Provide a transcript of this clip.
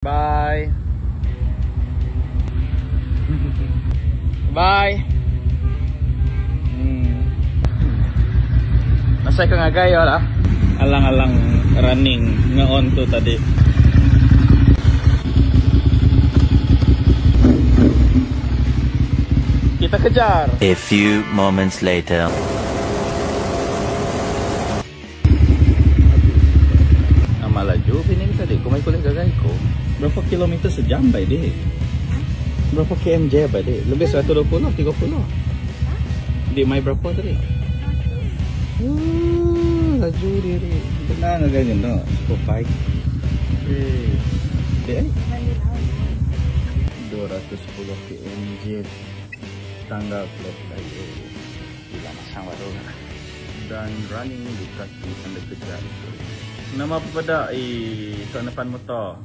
Bye. Bye. Nasay ka nga gayo lah. Alang-alang running nga on to tadi. Kita kejar. A few moments later. Malaju pining tadi. Kumay kulit gagay ko. Berapa kilometer sejam by day? Berapa kmj by day? Lebih 120, 30. Di may berapa tadi? Laju diri. Benar nggak ganyan no? Super bike. Deh. 210 kmj. Tanggal plot lagi. Bila masang baru. Dan running dekat di tanda kejar itu. Nama apa pada kawan depan motor?